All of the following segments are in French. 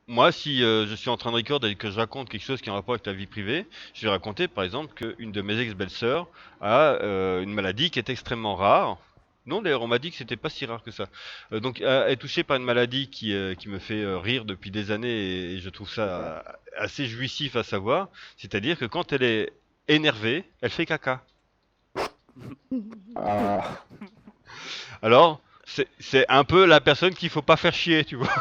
moi, si je suis en train de record et que je raconte quelque chose qui est en rapport avec la vie privée, je vais raconter par exemple qu'une de mes ex-belles-sœurs a une maladie qui est extrêmement rare. Non, d'ailleurs, on m'a dit que c'était pas si rare que ça. Donc, elle est touchée par une maladie qui me fait rire depuis des années et je trouve C'est quoi? ça assez jouissif à savoir. C'est-à-dire que quand elle est énervée, elle fait caca. Ah. Alors, c'est un peu la personne qu'il faut pas faire chier, tu vois.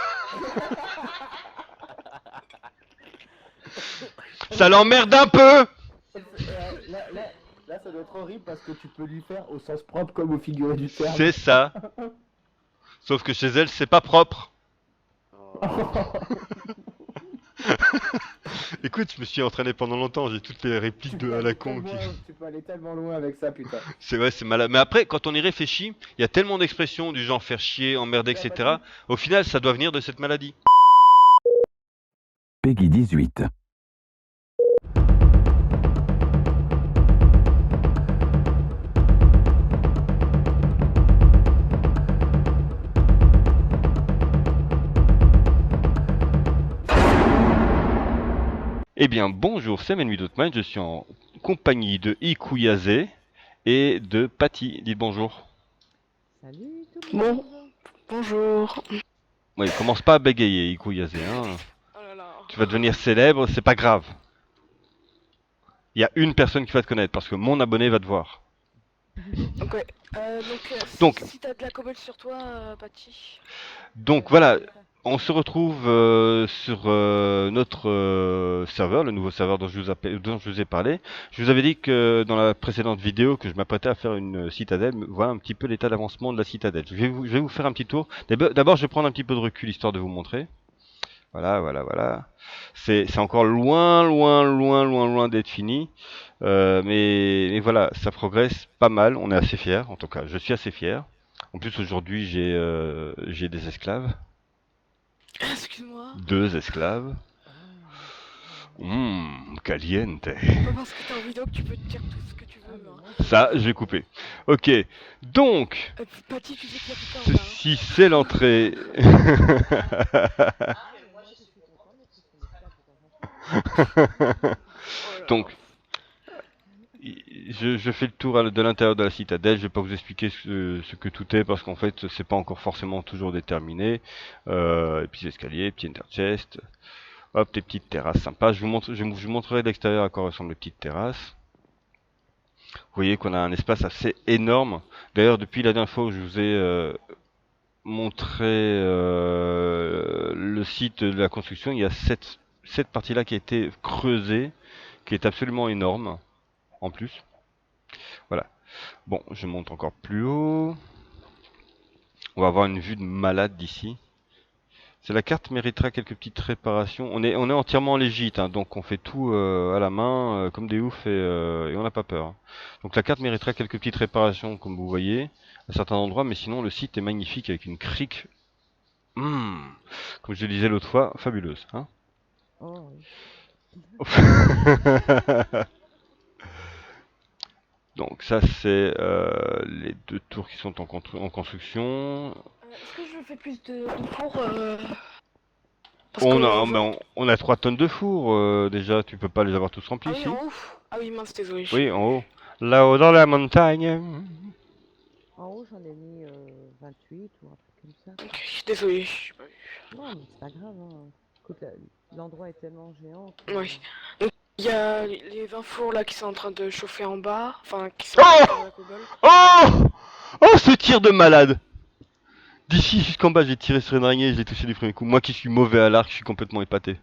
Ça l'emmerde un peu! Là, ça doit être horrible parce que tu peux lui faire au sens propre comme au figuré du C'est terme. ça. Sauf que chez elle, c'est pas propre. Écoute, je me suis entraîné pendant longtemps, j'ai toutes les répliques de à la con qui... Tu peux aller tellement loin avec ça, putain. C'est vrai, c'est malade. Mais après, quand on y réfléchit, il y a tellement d'expressions du genre faire chier, emmerder, Ouais, etc. vas-y. Au final, ça doit venir de cette maladie. Peggy 18. Eh bien, bonjour, c'est Manu Dotman, je suis en compagnie de Ikuyaze et de Patty. Dites bonjour. Salut tout le Bon, monde. bonjour. Oui, commence pas à bégayer, Ikuyaze, hein. Oh là là. Tu vas devenir célèbre, c'est pas grave. Il y a une personne qui va te connaître parce que mon abonné va te voir. Donc, ouais. Donc, Si t'as de la cobble sur toi, Patty. Donc voilà, on se retrouve sur notre serveur, le nouveau serveur dont je vous ai parlé. Je vous avais dit que dans la précédente vidéo que je m'apprêtais à faire une citadelle, voilà un petit peu l'état d'avancement de la citadelle. Je vais vous faire un petit tour. D'abord, je vais prendre un petit peu de recul histoire de vous montrer. Voilà, voilà, voilà. C'est encore loin d'être fini. Mais voilà, ça progresse pas mal. On est assez fiers, en tout cas, je suis assez fier. En plus, aujourd'hui, j'ai des esclaves. Excuse-moi. 2 esclaves. Ah, Caliente. Pas parce que t'es en vidéo que tu peux te dire tout ce que tu ah, veux. mais Hein. moi je suis Ça, pas je en vais vidéo. couper. Ok. Donc, Patty, tu sais qu'il y a plus tard là. ceci, c'est l'entrée. Ah, mais moi je suis content d'être son esclave de temps en temps. Oh là là. Donc, je fais le tour de l'intérieur de la citadelle. Je vais pas vous expliquer ce que tout est parce qu'en fait, c'est pas encore forcément toujours déterminé. Et puis escaliers, petit interchest. Hop, des petites terrasses sympas. Je vous montrerai de l'extérieur à quoi ressemblent les petites terrasses. Vous voyez qu'on a un espace assez énorme. D'ailleurs, depuis la dernière fois où je vous ai montré le site de la construction, il y a cette partie-là qui a été creusée, qui est absolument énorme, en plus. Voilà. Bon, je monte encore plus haut. On va avoir une vue de malade d'ici. La carte méritera quelques petites réparations. On est entièrement en légite, hein, donc on fait tout à la main, comme des oufs, et on n'a pas peur. Hein. Donc la carte méritera quelques petites réparations, comme vous voyez, à certains endroits, mais sinon le site est magnifique avec une crique, comme je le disais l'autre fois, fabuleuse. Hein. Oh oui. Donc ça c'est les 2 tours qui sont en construction. Est-ce que je fais plus de four Parce On que a, je... mais on a 3 tonnes de fours déjà, tu peux pas les avoir tous remplis Ah oui, ici? en haut. Ah oui, mince, désolé. Oui, en haut. Là-haut dans la montagne. En haut j'en ai mis 28 ou un truc comme ça. Ok, désolé. J'ai pas vu. Non mais c'est pas grave. Hein. Écoute, l'endroit est tellement géant que... Oui. Il y a les 20 fours là qui sont en train de chauffer en bas. Enfin, qui sont en train de faire Oh! la cobble. Oh! Oh, ce tir de malade! D'ici jusqu'en bas, j'ai tiré sur une araignée et j'ai touché du premier coup. Moi qui suis mauvais à l'arc, je suis complètement épaté.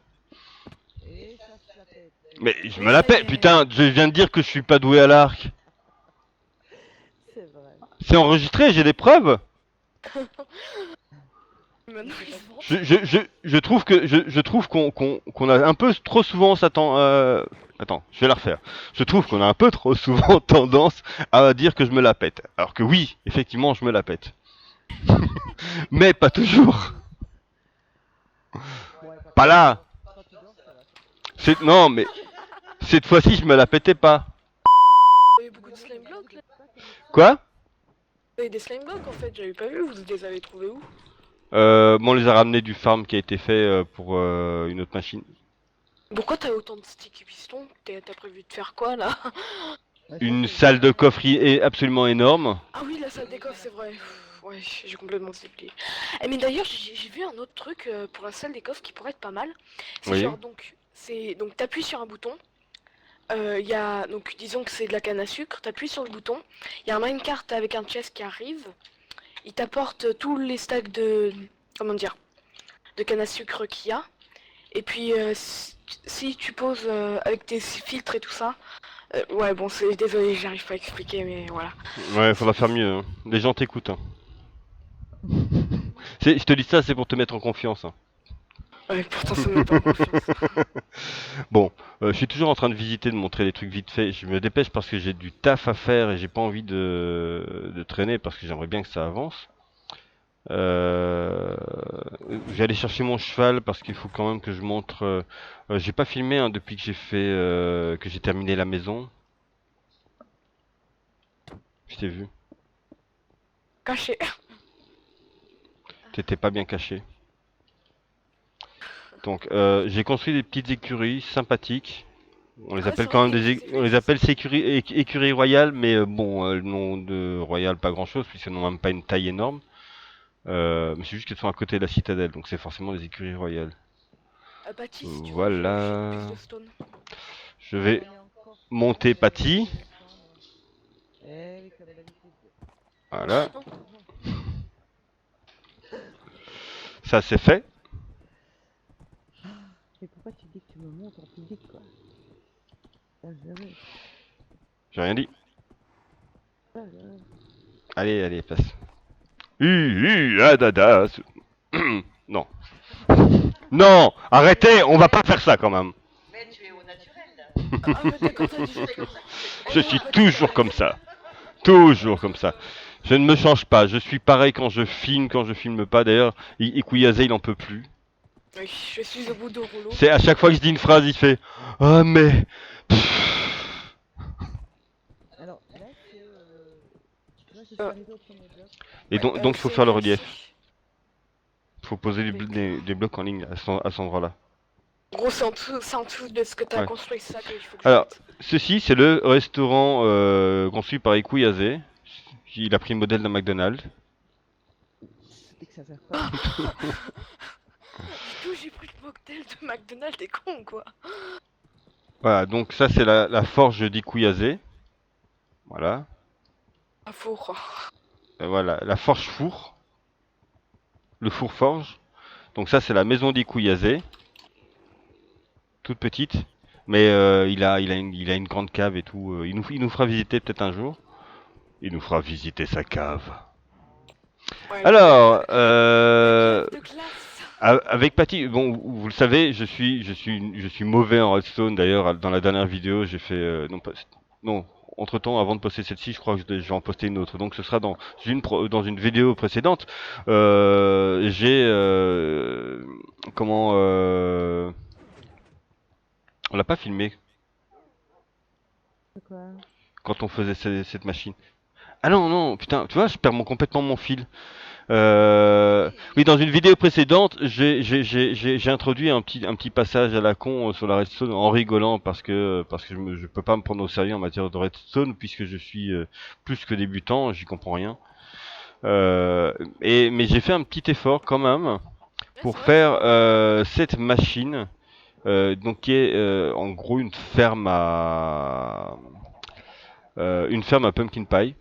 Et ça se la pète. Mais je me Et la ça y pète, est. putain, je viens de dire que je suis pas doué à l'arc. C'est vrai. C'est enregistré, j'ai des preuves. Maintenant, Oui, ils c'est se pas vendent. Je trouve que je trouve qu'on a un peu trop souvent attends, je vais la refaire. Je trouve qu'on a un peu trop souvent tendance à dire que je me la pète. Alors que oui, effectivement, je me la pète. Mais pas toujours. Ouais, Pas là. quand tu dors ça va. Non, mais cette fois-ci, je me la pétais pas. Vous avez beaucoup de slime blocks là. Pas comme ça. Quoi? Vous avez des slime blocks en fait, j'avais pas vu, vous les avez trouvés où? Bon, on les a ramenés du farm qui a été fait pour une autre machine. Pourquoi t'as autant de sticks et pistons? T'as prévu de faire quoi là? Ouais, ça, Une c'est- salle de coffre est absolument énorme. Ah oui, la salle des coffres, c'est vrai. Ouais, j'ai complètement oublié. Eh, mais d'ailleurs, j'ai vu un autre truc pour la salle des coffres qui pourrait être pas mal. C'est Oui. genre, donc t'appuies sur un bouton. Donc disons que c'est de la canne à sucre, t'appuies sur le bouton. Il y a un minecart avec un chest qui arrive. Il t'apporte tous les stacks de, comment dire, de canne à sucre qu'il y a. Et puis si tu poses avec tes filtres et tout ça, ouais bon c'est désolé j'arrive pas à expliquer mais voilà. Ouais, faudra faire mieux, hein. Les gens t'écoutent, hein. Je te dis ça, c'est pour te mettre en confiance, hein. Ouais pourtant ça me met pas en confiance. Bon, je suis toujours en train de visiter, de montrer des trucs vite fait. Je me dépêche parce que j'ai du taf à faire et j'ai pas envie de traîner parce que j'aimerais bien que ça avance. Euh, je vais aller chercher mon cheval parce qu'il faut quand même que je montre. J'ai pas filmé hein, depuis que que j'ai terminé la maison. Je t'ai vu. Caché. T'étais pas bien caché. Donc, j'ai construit des petites écuries sympathiques. On les Ah, appelle c'est quand vrai même que c'est on les appelle écuries royales, mais bon, le nom de royal pas grand chose puisqu'elles n'ont même pas une taille énorme. Mais c'est juste qu'elles sont à côté de la citadelle, donc c'est forcément des écuries royales. Patty si tu veux je file Voilà. plus de stone. Je vais On est encore monter Patty. Eh oui, comme d'habitude. Voilà. Ça c'est fait. Mais pourquoi tu dis que tu me montes en public, quoi? Ça, jamais. J'ai rien dit. Ça, jamais. Allez, allez, passe. Ah, dada. Non. Non, arrêtez, on va pas faire ça quand même. Mais tu es au naturel. Ah mais d'accord t'as dit Je suis toujours comme ça. Toujours comme ça. Je ne me change pas. Je suis pareil quand je filme pas. D'ailleurs, Ikuyaze, il en peut plus. Oui, je suis au bout de rouleau. C'est à chaque fois que je dis une phrase, il fait ah mais. Alors, là, c'est... Là, je suis arrivé au premier bloc. Et donc il faut C'est faire le moi relief. aussi. Il faut poser des blocs en ligne à cet endroit-là. En gros c'est en dessous de ce que t'as Ouais. construit, c'est ça qu'il faut que Alors, je fasse. ceci c'est le restaurant construit par Ikuyaze. Il a pris le modèle d'un McDonald's. C'était que ça sert pas. D'où j'ai pris le mocktail de McDonald's, t'es con quoi. Voilà, donc ça c'est la forge d'Ikuyaze. Voilà. Un four. Voilà, la forge four. Le four forge. Donc ça c'est la maison d'Ikuyaze. Toute petite. Mais il a une grande cave et tout. Il nous fera visiter peut-être un jour. Il nous fera visiter sa cave. Ouais, Alors, la cave de glace. avec Patty, bon, vous le savez, je suis mauvais en Hearthstone. D'ailleurs, dans la dernière vidéo, j'ai fait, non, entre-temps, avant de poster celle-ci, je crois que je vais en poster une autre. Donc, ce sera dans une vidéo précédente. J'ai, comment, on l'a pas filmé C'est quoi? quand on faisait cette machine. Ah non, non, putain, tu vois, je perds complètement mon fil. Oui, dans une vidéo précédente, j'ai introduit un petit passage à la con sur la redstone en rigolant parce que je peux pas me prendre au sérieux en matière de redstone puisque je suis plus que débutant, j'y comprends rien. Mais j'ai fait un petit effort quand même pour faire cette machine, donc qui est en gros une ferme à pumpkin pie,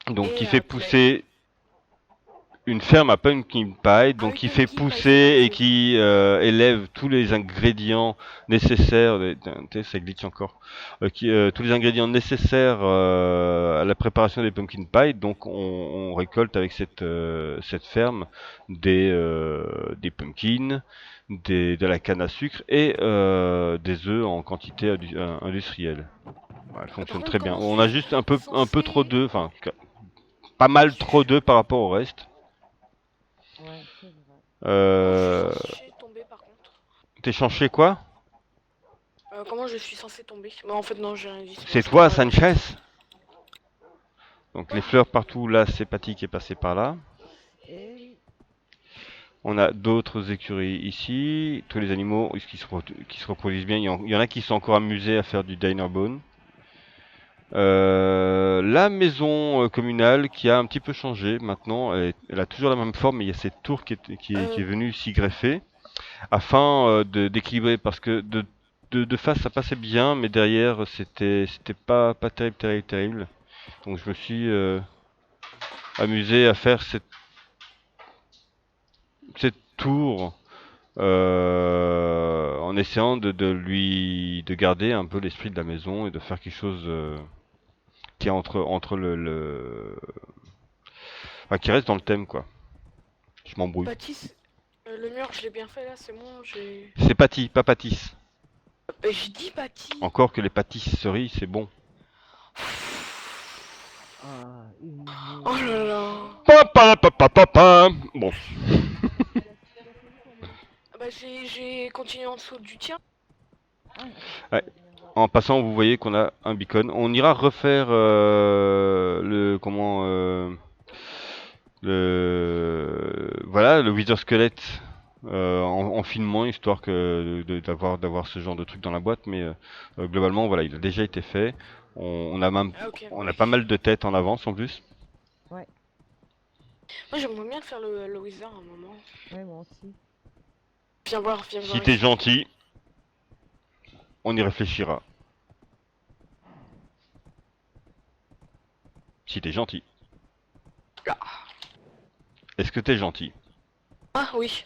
donc qui fait pousser une ferme à pumpkin pie, donc oui, qui fait pumpkin pie, pousser c'est et qui élève tous les ingrédients nécessaires, ça glitch encore, tous les ingrédients nécessaires à la préparation des pumpkin pie. Donc on récolte avec cette ferme des pumpkins, de la canne à sucre et des œufs en quantité industrielle. Voilà, elle fonctionne très bien. On a juste un peu trop d'œufs, enfin pas mal trop d'œufs par rapport au reste. Ouais, c'est vrai. Euh... Je suis tombé par contre. T'es chanché quoi? Comment je suis censé tomber? Bah en fait non, j'ai rien dit. C'est toi, Sanchez? Donc les fleurs partout, là, c'est Patty qui est passé par là. Et oui. On a d'autres écuries ici. Tous les animaux qui se reproduisent bien. Il y en a qui sont encore amusés à faire du Dinnerbone. La maison communale qui a un petit peu changé maintenant. Elle a toujours la même forme, mais il y a cette tour qui est venue s'y greffer. Afin d'équilibrer, parce que de face ça passait bien, mais derrière c'était pas terrible. Donc je me suis amusé à faire cette tour en essayant de garder un peu l'esprit de la maison et de faire quelque chose qui est entre enfin, qui reste dans le thème quoi. Je m'embrouille. Baptiste, le mur, je l'ai bien fait là, c'est bon, j'ai... C'est pâtis, pas pâtisse. J'ai dit Baptiste. Encore que les pâtisseries c'est bon. Ah, une Oh là là. Bon. Bah j'ai continué en dessous du tien. Ouais. En passant, vous voyez qu'on a un beacon. On ira refaire le Wither Skelett en filmant, histoire que d'avoir ce genre de truc dans la boîte. Mais globalement, voilà, il a déjà été fait. On a même, Ah, ok, on bah a oui. pas mal de têtes en avance en plus. Moi j'aimerais bien faire le Wizard un moment. Ouais, moi aussi. Viens voir Si ici. t'es gentil, on y réfléchira. Si t'es gentil. Ah. Est-ce que t'es gentil? Ah oui,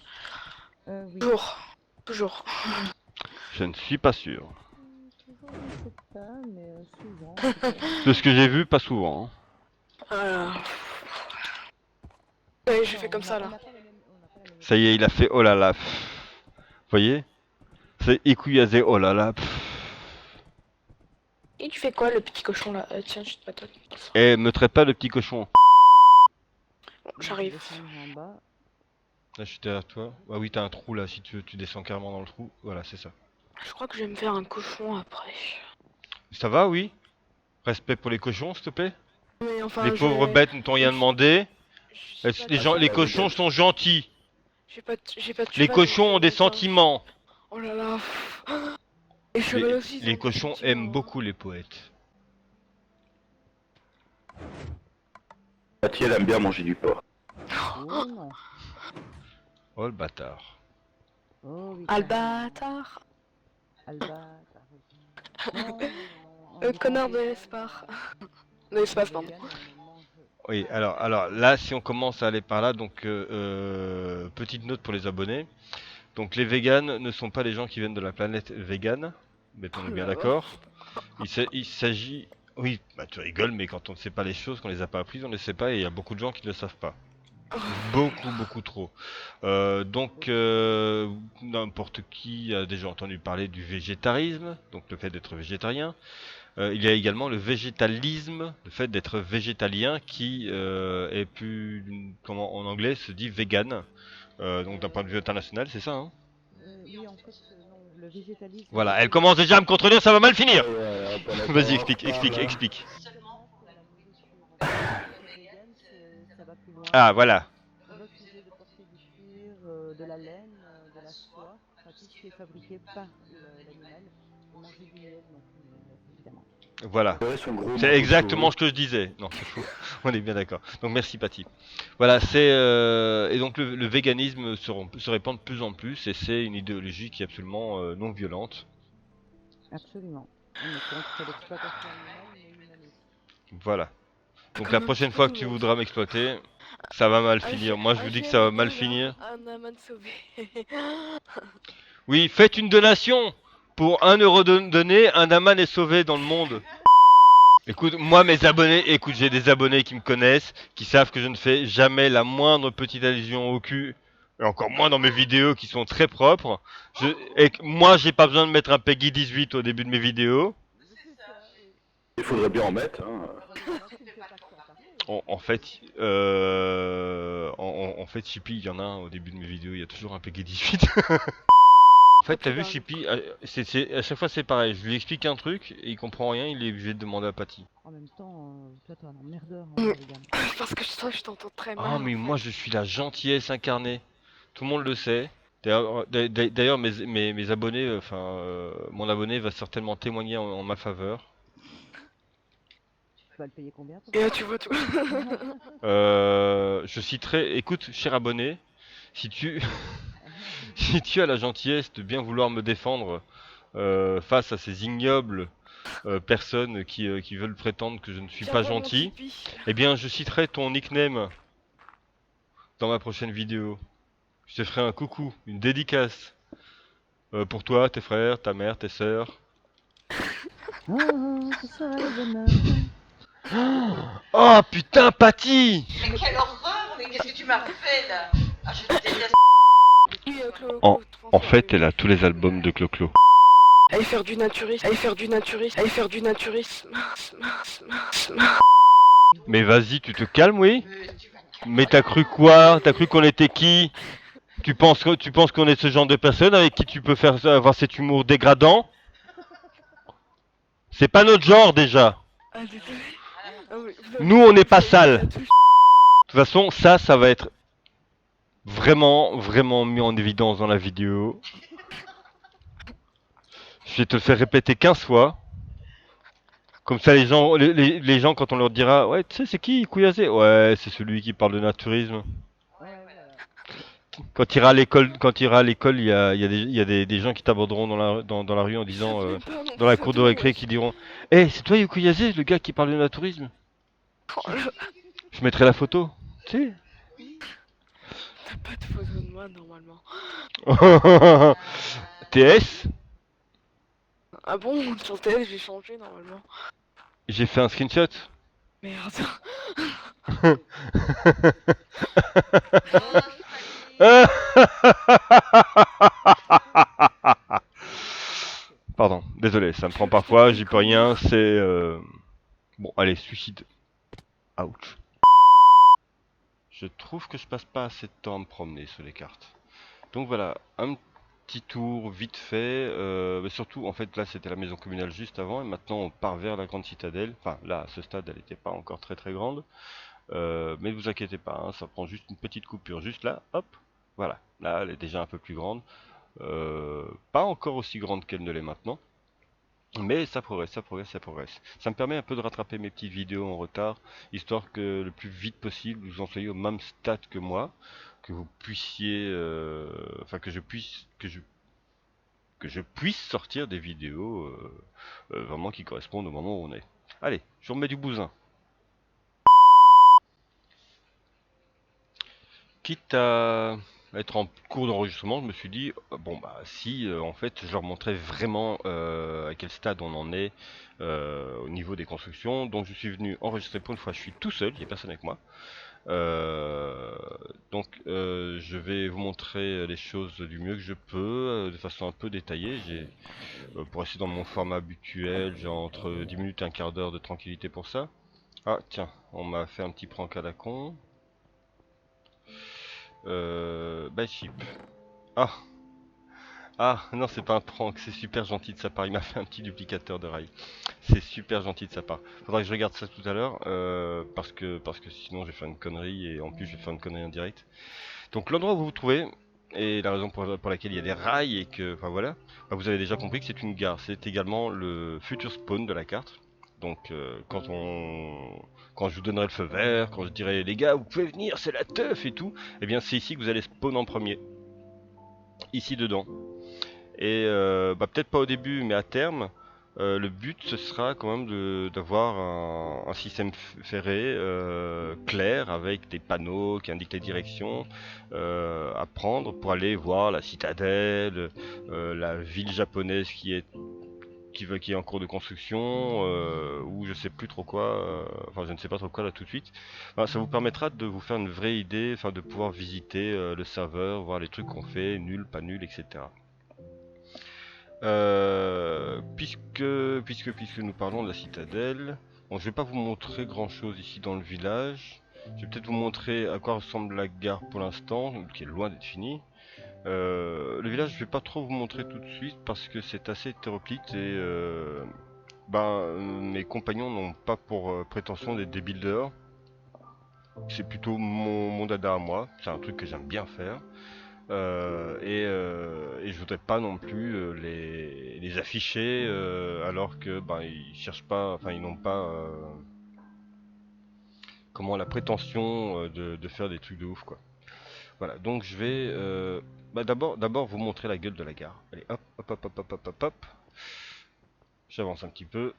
Oui. toujours. Toujours. Je ne suis pas sûr. Toujours, je sais pas, mais souvent. De ce que j'ai vu, pas souvent. Hein. Ouais, j'ai fait comme ça là. Ça y est, il a fait oh là là. Vous voyez? C'est Ikuyase oh là là. Et tu fais quoi le petit cochon là tiens, je te patate. Et me traite pas de petit cochon. Bon, j'arrive. En bas. Là, je suis derrière toi. Ah oui, t'as un trou là, si tu veux, tu descends carrément dans le trou. Voilà, c'est ça. Je crois que je vais me faire un cochon après. Ça va, oui? Respect pour les cochons, s'il te plaît? Mais enfin, Les pauvres bêtes ne t'ont rien demandé. Les pas cochons sont gentils. J'ai pas de Les cheval, cochons donc ont des je vais pas- sentiments. Oh là là. Les chevaux aussi. Les donc, cochons effectivement, aiment beaucoup les poètes. Patty, elle aime bien manger du porc. Oh non. Oh le bâtard. Oh oui. Albatar. Alba. Non, Connard de l'espace. De l'espace, pardon. Oui, alors là, si on commence à aller par là, donc petite note pour les abonnés. Donc les véganes ne sont pas les gens qui viennent de la planète végane, mettons-nous bien d'accord. Il s'agit... Oui, bah tu rigoles, mais quand on ne sait pas les choses, qu'on les a pas apprises, on ne les sait pas, et il y a beaucoup de gens qui ne le savent pas. Beaucoup trop. Donc n'importe qui a déjà entendu parler du végétarisme, donc le fait d'être végétarien. Il y a également le végétalisme, le fait d'être végétalien, qui est plus, comment en anglais se dit vegan. Donc d'un point de vue international, c'est ça, hein? Oui, en fait, non, le végétalisme. Voilà, elle commence déjà à me contredire, ça va mal finir. Vas-y, explique. Seulement pour la Ça va plus loin. Ah, voilà. On refusait de porter du cuir, de la laine, de la soie, enfin tout ce qui est fabriqué par l'animal, et manger du miel, donc évidemment. Voilà. C'est C'est exactement ce que je disais. Non, c'est faux. On est bien d'accord. Donc merci Patty. Voilà, c'est et donc le véganisme se répand de plus en plus, et c'est une idéologie qui est absolument non violente. Absolument. On est contre l'exploitation animale, mais humaniste. Voilà. Donc Comme la un prochaine petit fois peu que tout tu le monde. voudras m'exploiter, ça va mal Ah, finir. Moi je vous dis que ça va mal finir. Un aman sauvé. Oui, faites une donation. Pour 1 euro donné, un Aman est sauvé dans le monde. Écoute, moi mes abonnés, écoute, j'ai des abonnés qui me connaissent, qui savent que je ne fais jamais la moindre petite allusion au cul, et encore moins dans mes vidéos qui sont très propres. Et que moi j'ai pas besoin de mettre un Peggy 18 au début de mes vidéos. Il faudrait bien en mettre. Hein. En fait, en fait, Chippy, il y en a un au début de mes vidéos, il y a toujours un Peggy 18. En fait, t'as vu Chippy, à chaque fois c'est pareil, je lui explique un truc, et il comprend rien, il est obligé de demander à Patty. En même temps, toi t'es un emmerdeur, Mm. vegan. Parce que je t'entends très mal. Ah mais en moi fait. je suis la gentillesse incarnée. Tout le monde le sait. D'ailleurs, mes abonnés, mon abonné va certainement témoigner en ma faveur. Tu vas le payer combien ton Et là, tu vois tout. Je citerai, écoute, cher abonné, si tu, si tu as la gentillesse de bien vouloir me défendre face à ces ignobles personnes qui veulent prétendre que je ne suis Tiens, pas vois mon gentil, Tipeee. eh bien, je citerai ton nickname dans ma prochaine vidéo. Je te ferai un coucou, une dédicace pour toi, tes frères, ta mère, tes sœurs. Oh, ce sera le bonheur. Oh putain, Patty! Mais quelle horreur! Mais qu'est-ce que tu m'as fait là? Ah, je déteste. Oui, Clo, En, Clo, en fait, elle a tous les albums de Clo-Clo. Allez faire du naturisme, allez faire du naturisme, allez faire du naturisme. Mais vas-y, tu te calmes, oui? Tu vas te calmer. Mais t'as cru quoi? T'as cru qu'on était qui? Tu penses qu'on est ce genre de personne avec qui tu peux faire avoir cet humour dégradant? C'est pas notre genre déjà. Ah, désolé. Ah oui, Nous, on n'est pas vous avez sales. la touche. De toute façon, ça va être vraiment mis en évidence dans la vidéo. Je vais te le faire répéter 15 fois. Comme ça, les gens, quand on leur dira, ouais, tu sais, c'est qui Kouyazé? Ouais, c'est celui qui parle de naturisme. Ouais, voilà. Quand il ira à l'école, il y a des gens qui t'aborderont dans la rue en disant, Même pas mon dans la cour de pseudo, récré, wesh. qui diront, eh, c'est toi Kouyazé, le gars qui parle de naturisme? Oh, Je mettrai la photo. Tu t'as pas de photo de moi normalement. sais. TS, Ah bon, sur TS j'ai changé normalement. j'ai fait un screenshot. Merde. Pardon, désolé, ça me prend parfois, j'y peux rien, c'est... Bon, allez, suicide. Ouch. Je trouve que je passe pas assez de temps à me promener sur les cartes. Donc voilà, un petit tour vite fait. Mais surtout, en fait, là c'était la maison communale juste avant, et maintenant on part vers la grande citadelle. Enfin, là, à ce stade, elle n'était pas encore très grande. Mais ne vous inquiétez pas, hein, ça prend juste une petite coupure, juste là, hop. Voilà, là elle est déjà un peu plus grande. Pas encore aussi grande qu'elle ne l'est maintenant. Mais ça progresse, ça progresse, ça progresse. Ça me permet un peu de rattraper mes petites vidéos en retard, histoire que le plus vite possible vous en soyez au même stade que moi, que vous puissiez, enfin que je puisse sortir des vidéos vraiment qui correspondent au moment où on est. Allez, je vous remets du bousin. Quitte à être en cours d'enregistrement, je me suis dit, bon bah si en fait je leur montrais vraiment à quel stade on en est au niveau des constructions. Donc je suis venu enregistrer pour une fois, je suis tout seul, il n'y a personne avec moi. Je vais vous montrer les choses du mieux que je peux, de façon un peu détaillée. Pour rester dans mon format habituel, j'ai entre 10 minutes et un quart d'heure de tranquillité pour ça. Ah tiens, on m'a fait un petit prank à la con. Chip. Ah, non, c'est pas un prank, c'est super gentil de sa part. Il m'a fait un petit duplicateur de rail. C'est super gentil de sa part. Faudra que je regarde ça tout à l'heure, parce que sinon je vais faire une connerie, et en plus je vais faire une connerie en direct. Donc l'endroit où vous vous trouvez, et la raison pour laquelle il y a des rails, et que, enfin voilà, bah, vous avez déjà compris que c'est une gare. C'est également le futur spawn de la carte. Donc quand je vous donnerai le feu vert, quand je dirai les gars vous pouvez venir, c'est la teuf et tout, et bien c'est ici que vous allez spawn en premier. Ici dedans. Et peut-être pas au début, mais à terme, le but ce sera quand même d'avoir un système ferré clair avec des panneaux qui indiquent les directions à prendre pour aller voir la citadelle, la ville japonaise qui est en cours de construction, ou je sais plus trop quoi, enfin je ne sais pas trop quoi là tout de suite. Enfin, ça vous permettra de vous faire une vraie idée, enfin de pouvoir visiter le serveur, voir les trucs qu'on fait, nul, pas nul, etc. Puisque nous parlons de la citadelle, bon, je vais pas vous montrer grand chose ici dans le village. Je vais peut-être vous montrer à quoi ressemble la gare pour l'instant, qui est loin d'être finie. Le village, je vais pas trop vous montrer tout de suite parce que c'est assez hétéroclite et mes compagnons n'ont pas pour prétention d'être des builders. C'est plutôt mon dada à moi, c'est un truc que j'aime bien faire. Et je voudrais pas non plus les afficher alors que ben ils cherchent pas, enfin ils n'ont pas comment la prétention de faire des trucs de ouf quoi. Voilà, donc je vais bah d'abord vous montrer la gueule de la gare. Allez hop hop hop hop hop hop hop hop. J'avance un petit peu,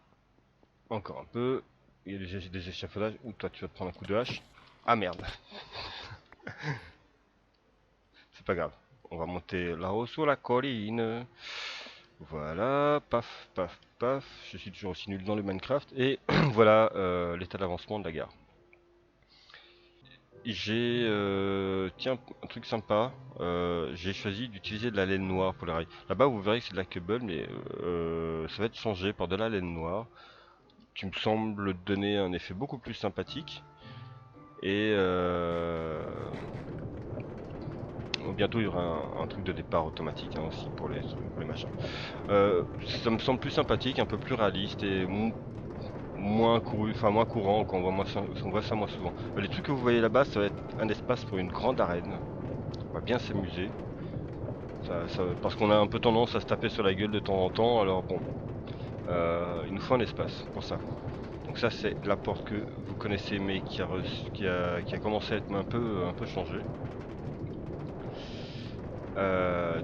encore un peu. Il y a des échafaudages. Ou toi tu vas te prendre un coup de hache. Ah merde. C'est pas grave. On va monter là-haut sur la colline. Voilà, paf, paf, paf. Je suis toujours aussi nul dans le Minecraft. Et voilà l'état d'avancement de la gare. J'ai, tiens, un truc sympa. J'ai choisi d'utiliser de la laine noire pour les rails. Là-bas, vous verrez que c'est de la cable, mais ça va être changé par de la laine noire, qui me semble donner un effet beaucoup plus sympathique. Et bientôt, il y aura un truc de départ automatique hein, aussi pour les machins. Ça me semble plus sympathique, un peu plus réaliste et moins couru, enfin moins courant, qu'on voit ça moins souvent. Les trucs que vous voyez là-bas, ça va être un espace pour une grande arène. On va bien s'amuser. Parce qu'on a un peu tendance à se taper sur la gueule de temps en temps, alors bon, il nous faut un espace pour ça. Donc ça c'est la porte que vous connaissez mais qui a commencé à être un peu changée.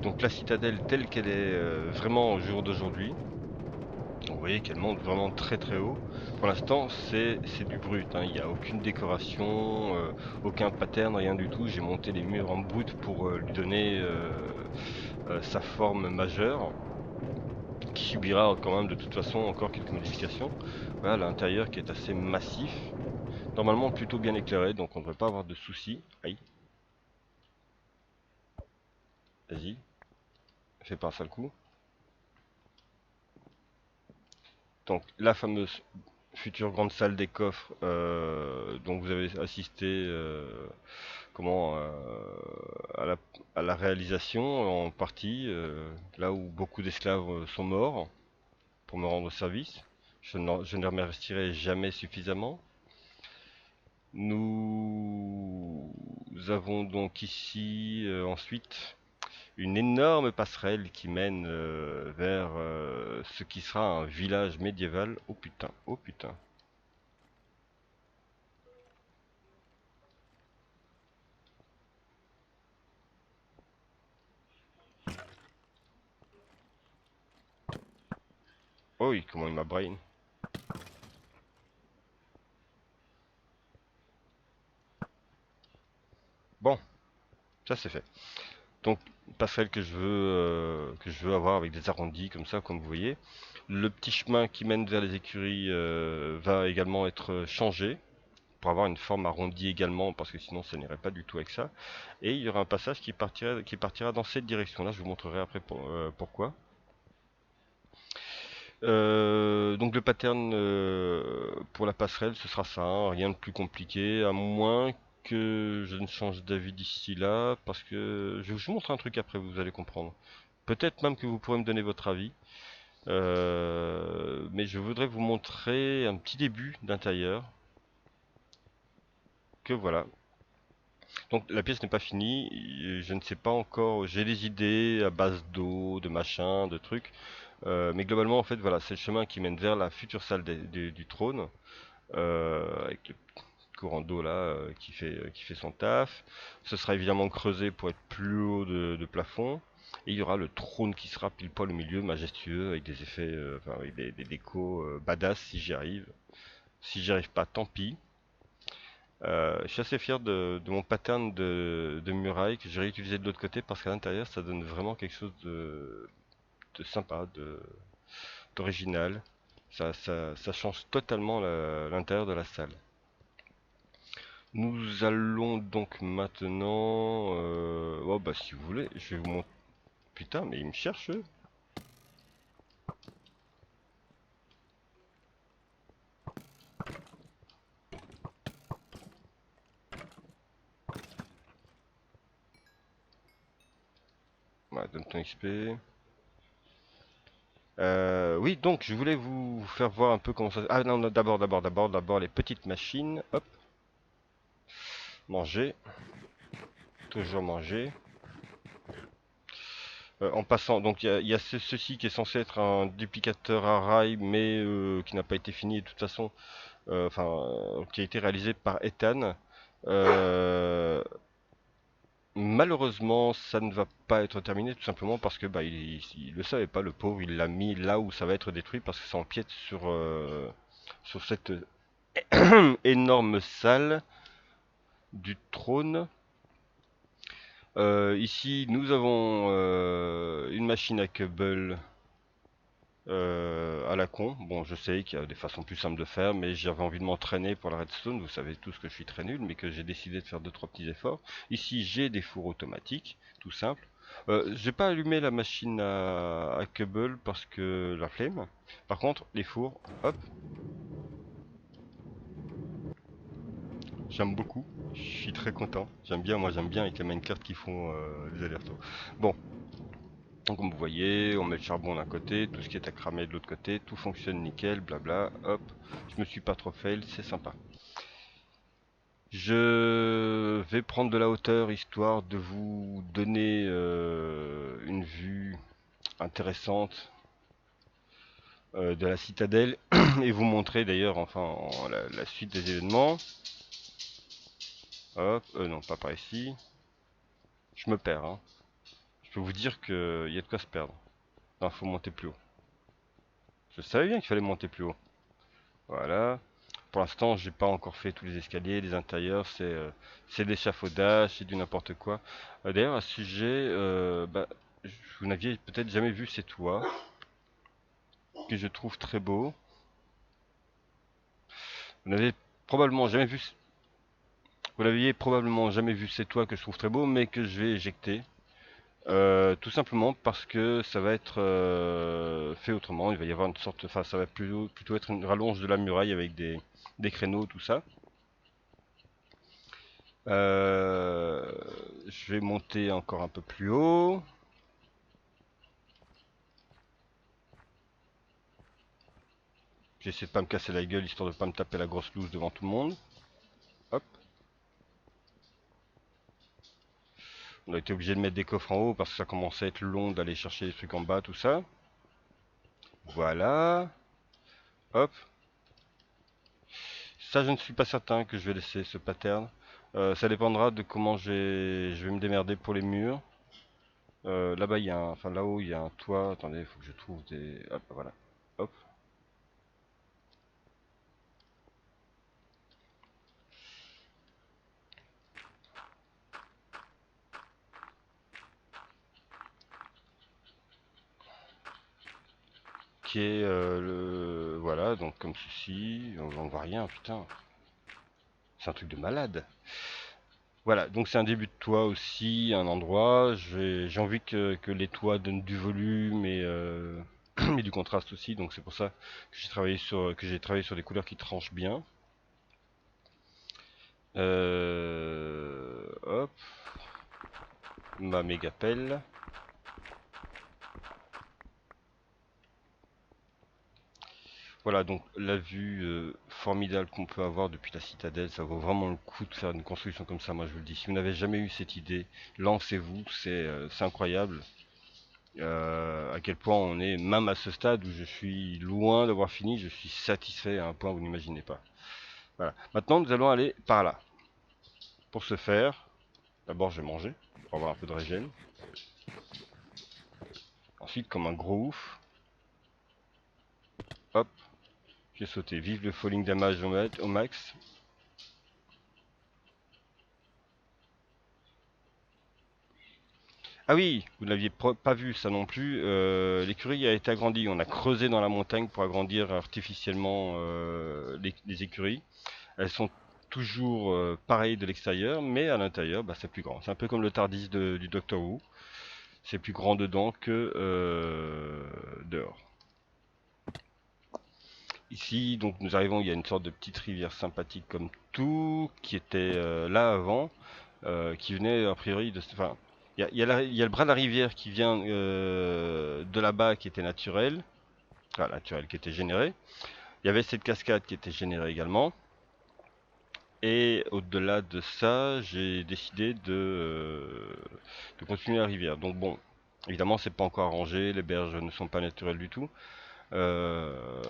Donc la citadelle telle qu'elle est vraiment au jour d'aujourd'hui. Vous voyez qu'elle monte vraiment très très haut. Pour l'instant c'est du brut, hein. Il n'y a aucune décoration, aucun pattern, rien du tout. J'ai monté les murs en brut pour lui donner sa forme majeure, qui subira quand même de toute façon encore quelques modifications. Voilà l'intérieur qui est assez massif, normalement plutôt bien éclairé, donc on ne devrait pas avoir de soucis. Aïe, vas-y, fais pas un sale coup. Donc la fameuse future grande salle des coffres dont vous avez assisté comment à la réalisation en partie, là où beaucoup d'esclaves sont morts pour me rendre service. Je ne les remercierai jamais suffisamment. Nous avons donc ici ensuite une énorme passerelle qui mène vers ce qui sera un village médiéval. Oh putain, oh putain. Oh oui, comment il m'a brain. Bon, ça c'est fait. Donc passerelle que je veux avoir avec des arrondis comme ça, comme vous voyez. Le petit chemin qui mène vers les écuries va également être changé pour avoir une forme arrondie également, parce que sinon ça n'irait pas du tout avec ça. Et il y aura un passage qui partira dans cette direction-là. Je vous montrerai après pourquoi. Donc le pattern pour la passerelle, ce sera ça, hein, rien de plus compliqué, à moins que je ne change d'avis d'ici là, parce que je vais vous montrer un truc après, vous allez comprendre. Peut-être même que vous pourrez me donner votre avis, mais je voudrais vous montrer un petit début d'intérieur, que voilà. Donc la pièce n'est pas finie, je ne sais pas encore, j'ai des idées à base d'eau, de machin, de trucs, mais globalement en fait voilà, c'est le chemin qui mène vers la future salle du trône, avec le courant d'eau là qui fait son taf. Ce sera évidemment creusé pour être plus haut de plafond. Et il y aura le trône qui sera pile poil au milieu, majestueux, avec des effets, enfin avec des décos badass si j'y arrive. Si j'y arrive pas, tant pis. Je suis assez fier de mon pattern de muraille que j'ai réutilisé de l'autre côté parce qu'à l'intérieur ça donne vraiment quelque chose de sympa, d'original. Ça change totalement l'intérieur de la salle. Nous allons donc maintenant... Oh bah si vous voulez, je vais vous montrer... Putain, mais ils me cherchent eux. Voilà, donne ton XP. Oui, donc je voulais vous faire voir un peu comment ça... Ah non, non, d'abord les petites machines. Hop. Manger. Toujours manger. En passant, donc il y a ceci qui est censé être un duplicateur à rail, mais qui n'a pas été fini de toute façon, qui a été réalisé par Ethan. Euh, Malheureusement, ça ne va pas être terminé tout simplement parce que bah, il le savait pas, le pauvre, il l'a mis là où ça va être détruit parce que ça empiète sur cette énorme salle du trône. Ici, nous avons une machine à Cubble à la con. Bon, je sais qu'il y a des façons plus simples de faire, mais j'avais envie de m'entraîner pour la redstone. Vous savez tous que je suis très nul, mais que j'ai décidé de faire deux trois petits efforts. Ici, j'ai des fours automatiques, tout simple. J'ai pas allumé la machine à Cubble parce que la flemme. Par contre, les fours, hop, j'aime beaucoup. Je suis très content. J'aime bien, moi j'aime bien avec les minecart qui font les allers-retours. Bon, donc comme vous voyez, on met le charbon d'un côté, tout ce qui est à cramer de l'autre côté, tout fonctionne nickel, blabla, hop, je me suis pas trop fail, c'est sympa. Je vais prendre de la hauteur histoire de vous donner une vue intéressante de la citadelle et vous montrer d'ailleurs la suite des événements. Hop, non pas par ici, je me perds, hein. Je peux vous dire qu'il y a de quoi se perdre. Non, faut monter plus haut. Je savais bien qu'il fallait monter plus haut. Voilà. Pour l'instant, j'ai pas encore fait tous les escaliers, les intérieurs, c'est de l'échafaudage, c'est du n'importe quoi. D'ailleurs, à ce sujet, vous n'aviez peut-être jamais vu ces toits, que je trouve très beaux. Vous n'avez probablement jamais vu, vous n'aviez probablement jamais vu ces toits que je trouve très beaux, mais que je vais éjecter. Tout simplement parce que ça va être fait autrement. Il va y avoir une sorte, enfin, ça va plutôt être une rallonge de la muraille avec des créneaux, tout ça. Euh, je vais monter encore un peu plus haut. J'essaie de pas me casser la gueule histoire de pas me taper la grosse loose devant tout le monde. Hop. On a été obligé de mettre des coffres en haut parce que ça commençait à être long d'aller chercher des trucs en bas, tout ça. Voilà. Hop. Ça, je ne suis pas certain que je vais laisser ce pattern. Ça dépendra de comment je vais me démerder pour les murs. Là-bas, il y a enfin là-haut, il y a un toit. Attendez, il faut que je trouve des. Hop, voilà. Hop. Qui est voilà, donc comme ceci. On voit rien, putain. C'est un truc de malade. Voilà, donc c'est un début de toit aussi, un endroit. J'ai envie que les toits donnent du volume et du contraste aussi. Donc c'est pour ça que j'ai travaillé sur des couleurs qui tranchent bien. Hop, ma méga pelle. Voilà, donc la vue formidable qu'on peut avoir depuis la citadelle, ça vaut vraiment le coup de faire une construction comme ça, moi je vous le dis. Si vous n'avez jamais eu cette idée, lancez-vous, c'est incroyable. À quel point on est, même à ce stade où je suis loin d'avoir fini, je suis satisfait à un point que vous n'imaginez pas. Voilà. Maintenant, nous allons aller par là. Pour ce faire, d'abord je vais manger, pour avoir un peu de régène. Ensuite, comme un gros ouf, hop, j'ai sauté. Vive le falling damage au max. Ah oui, vous n'aviez pas vu ça non plus. L'écurie a été agrandie. On a creusé dans la montagne pour agrandir artificiellement les écuries. Elles sont toujours pareilles de l'extérieur, mais à l'intérieur, bah, c'est plus grand. C'est un peu comme le Tardis du Doctor Who. C'est plus grand dedans que dehors. Ici, donc nous arrivons, il y a une sorte de petite rivière sympathique comme tout, qui était là avant, qui venait a priori de. Enfin, il y a le bras de la rivière qui vient de là-bas qui était naturel, enfin naturel qui était généré. Il y avait cette cascade qui était générée également. Et au-delà de ça, j'ai décidé de continuer la rivière. Donc bon, Évidemment, c'est pas encore arrangé, les berges ne sont pas naturelles du tout. Euh,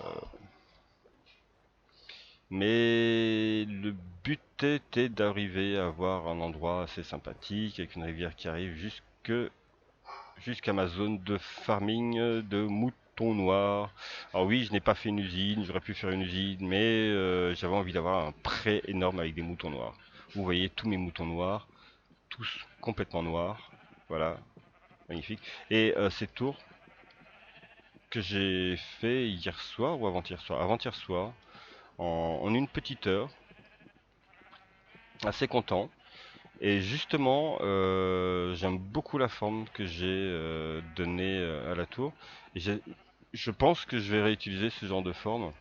Mais le but était d'arriver à avoir un endroit assez sympathique, avec une rivière qui arrive jusqu'à ma zone de farming de moutons noirs. Alors oui, je n'ai pas fait une usine, j'aurais pu faire une usine, mais j'avais envie d'avoir un pré énorme avec des moutons noirs. Vous voyez tous mes moutons noirs, tous complètement noirs. Voilà, magnifique. Et cette tour que j'ai fait hier soir ou avant-hier soir? Avant-hier soir, en une petite heure, assez content. Et justement, j'aime beaucoup la forme que j'ai donnée à la tour. Et je pense que je vais réutiliser ce genre de forme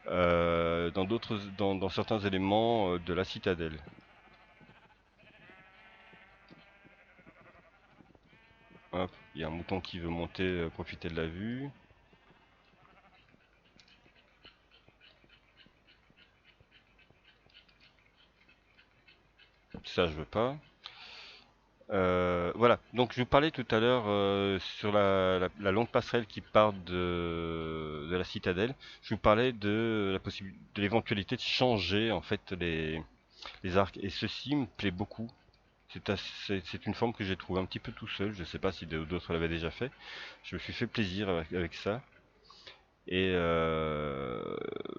dans certains éléments de la citadelle. Hop, il y a un mouton qui veut monter, profiter de la vue. Ça, je veux pas. Voilà, donc je vous parlais tout à l'heure sur la longue passerelle qui part de la citadelle. Je vous parlais de de l'éventualité de changer en fait les arcs. Et ceci me plaît beaucoup. C'est une forme que j'ai trouvée un petit peu tout seul. Je ne sais pas si d'autres l'avaient déjà fait. Je me suis fait plaisir avec ça. Et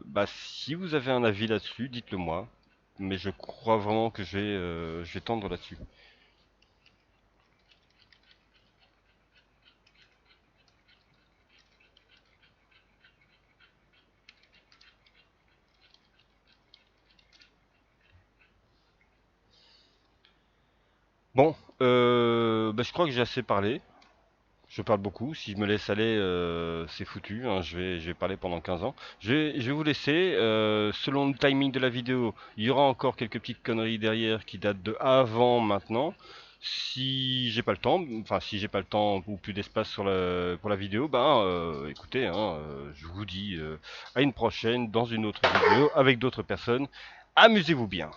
bah, si vous avez un avis là-dessus, dites-le moi. Mais je crois vraiment que je vais tendre là-dessus. Bon, bah, je crois que j'ai assez parlé. Je parle beaucoup. Si je me laisse aller, c'est foutu, hein. Je vais parler pendant 15 ans. Je vais vous laisser. Selon le timing de la vidéo, il y aura encore quelques petites conneries derrière qui datent de avant maintenant. Si j'ai pas le temps, enfin si j'ai pas le temps ou plus d'espace pour la vidéo, ben écoutez, hein, je vous dis à une prochaine dans une autre vidéo avec d'autres personnes. Amusez-vous bien.